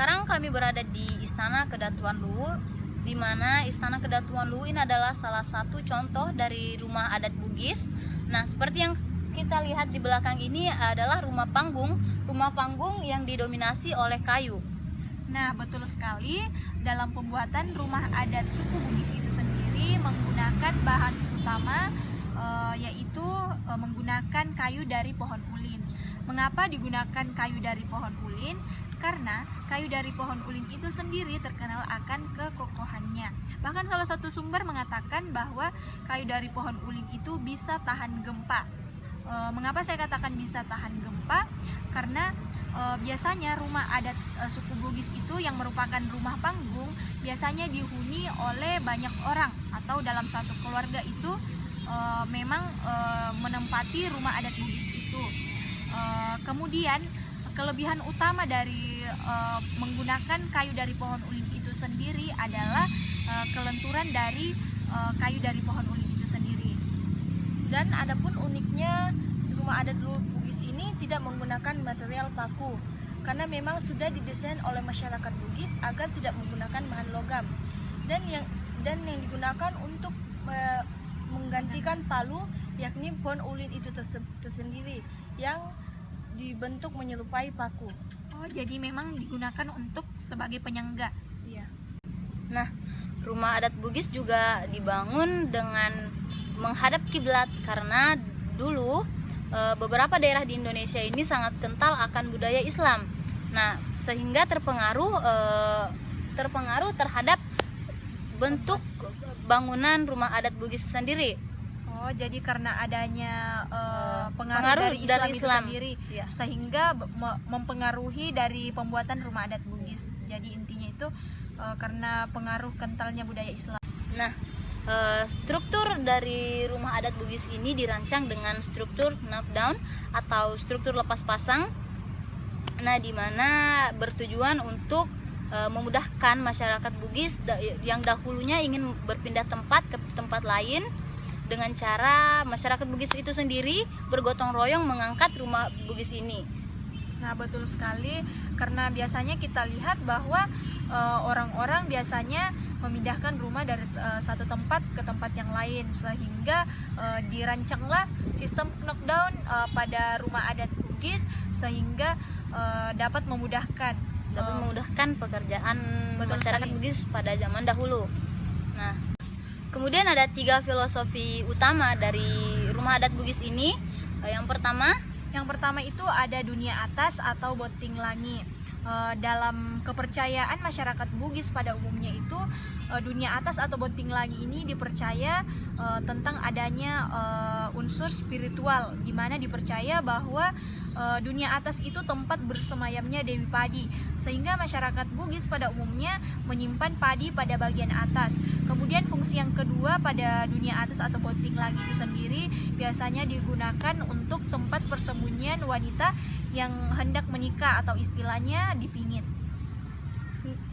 Sekarang kami berada di Istana Kedatuan Luwu, di mana Istana Kedatuan Luwu ini adalah salah satu contoh dari rumah adat Bugis. Nah, seperti yang kita lihat di belakang ini adalah rumah panggung yang didominasi oleh kayu. Nah, betul sekali. Dalam pembuatan rumah adat suku Bugis itu sendiri menggunakan bahan utama yaitu menggunakan kayu dari pohon ulin. Mengapa digunakan kayu dari pohon ulin? Karena kayu dari pohon ulin itu sendiri terkenal akan kekokohannya. Bahkan salah satu sumber mengatakan bahwa kayu dari pohon ulin itu bisa tahan gempa. Mengapa saya katakan bisa tahan gempa? Karena biasanya rumah adat suku Bugis itu yang merupakan rumah panggung biasanya dihuni oleh banyak orang, atau dalam satu keluarga itu memang menempati rumah adat Bugis itu. Kemudian kelebihan utama dari menggunakan kayu dari pohon ulin itu sendiri adalah kelenturan dari kayu dari pohon ulin itu sendiri. Dan adapun uniknya rumah adat Bugis ini tidak menggunakan material paku, karena memang sudah didesain oleh masyarakat Bugis agar tidak menggunakan bahan logam, dan yang digunakan untuk menggantikan palu, yakni pohon ulin itu tersendiri yang dibentuk menyerupai paku. Oh, jadi memang digunakan untuk sebagai penyangga. Iya. Nah, rumah adat Bugis juga dibangun dengan menghadap kiblat karena dulu beberapa daerah di Indonesia ini sangat kental akan budaya Islam. Nah, sehingga terpengaruh terhadap bentuk bangunan rumah adat Bugis sendiri. Oh, jadi karena adanya pengaruh dari Islam itu sendiri, ya, sehingga mempengaruhi dari pembuatan rumah adat Bugis. Jadi intinya itu karena pengaruh kentalnya budaya Islam. Nah, struktur dari rumah adat Bugis ini dirancang dengan struktur knockdown atau struktur lepas pasang. Nah, di mana bertujuan untuk memudahkan masyarakat Bugis yang dahulunya ingin berpindah tempat ke tempat lain, dengan cara masyarakat Bugis itu sendiri bergotong royong mengangkat rumah Bugis ini. Nah, betul sekali, karena biasanya kita lihat bahwa orang-orang biasanya memindahkan rumah dari satu tempat ke tempat yang lain, sehingga dirancanglah sistem knockdown pada rumah adat Bugis sehingga dapat memudahkan pekerjaan Betul masyarakat sekali. Bugis pada zaman dahulu. Nah, kemudian ada 3 filosofi utama dari rumah adat Bugis ini. Yang pertama itu ada dunia atas atau boting langit. Dalam kepercayaan masyarakat Bugis pada umumnya itu dunia atas atau boting langit ini dipercaya tentang adanya unsur spiritual, di mana dipercaya bahwa dunia atas itu tempat bersemayamnya Dewi Padi, sehingga masyarakat Bugis pada umumnya menyimpan padi pada bagian atas. Kemudian fungsi yang kedua pada dunia atas atau boting langit itu sendiri biasanya digunakan untuk tempat persembunyian wanita yang hendak menikah, atau istilahnya dipingit.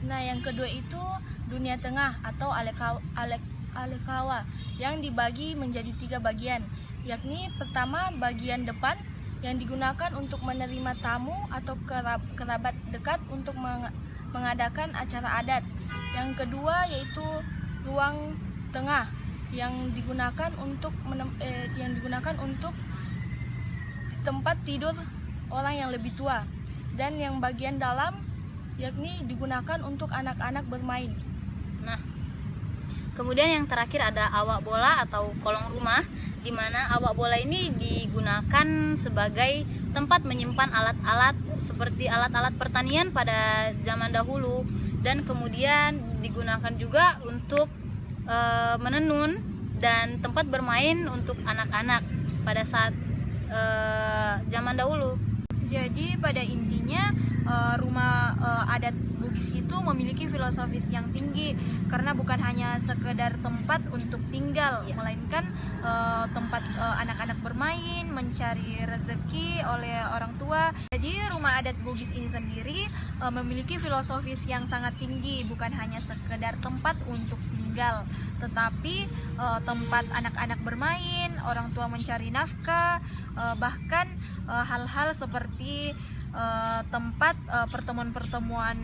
Nah, yang kedua itu dunia tengah atau alekawa yang dibagi menjadi 3 bagian, yakni pertama bagian depan yang digunakan untuk menerima tamu atau kerabat dekat untuk mengadakan acara adat. Yang kedua yaitu ruang tengah yang digunakan untuk tempat tidur orang yang lebih tua, dan yang bagian dalam yakni digunakan untuk anak-anak bermain. Nah, kemudian yang terakhir ada awak bola atau kolong rumah, di mana awak bola ini digunakan sebagai tempat menyimpan alat-alat seperti alat-alat pertanian pada zaman dahulu, dan kemudian digunakan juga untuk menenun dan tempat bermain untuk anak-anak pada saat zaman dahulu. Jadi pada intinya rumah adat Bugis itu memiliki filosofis yang tinggi, karena bukan hanya sekedar tempat untuk tinggal, melainkan tempat anak-anak bermain, mencari rezeki oleh orang tua. Jadi rumah adat Bugis ini sendiri memiliki filosofis yang sangat tinggi, bukan hanya sekedar tempat untuk tinggal. meninggal, tetapi tempat anak-anak bermain, orang tua mencari nafkah, bahkan hal-hal seperti tempat pertemuan-pertemuan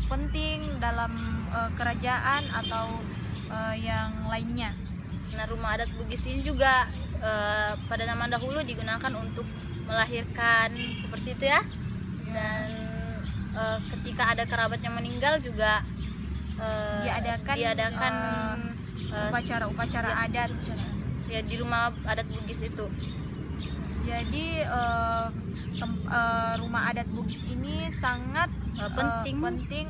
penting dalam kerajaan atau yang lainnya. Nah, rumah adat Bugis ini juga pada zaman dahulu digunakan untuk melahirkan seperti itu ya. Dan ketika ada kerabat yang meninggal juga diadakan upacara-upacara adat ya di rumah adat Bugis itu. Jadi rumah adat Bugis ini sangat penting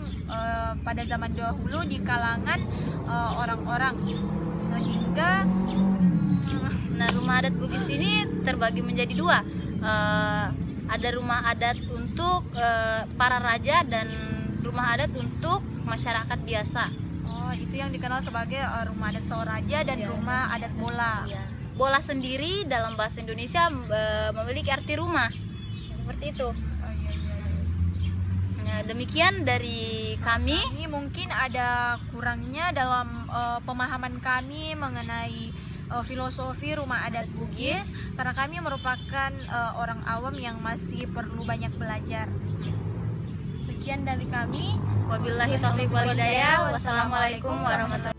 pada zaman dahulu di kalangan orang-orang, sehingga nah, rumah adat Bugis ini terbagi menjadi dua. Ada rumah adat untuk para raja dan rumah adat untuk masyarakat biasa. Oh, itu yang dikenal sebagai rumah adat Soraja dan rumah adat bola. Iya. Bola sendiri dalam bahasa Indonesia memiliki arti rumah, seperti itu. Oh, iya. Nah, demikian dari kami. Ini mungkin ada kurangnya dalam pemahaman kami mengenai filosofi rumah adat Bugis, karena kami merupakan orang awam yang masih perlu banyak belajar. Sekian dari kami. Wabillahi taufiq wal hidayah. Wassalamualaikum warahmatullahi wabarakatuh.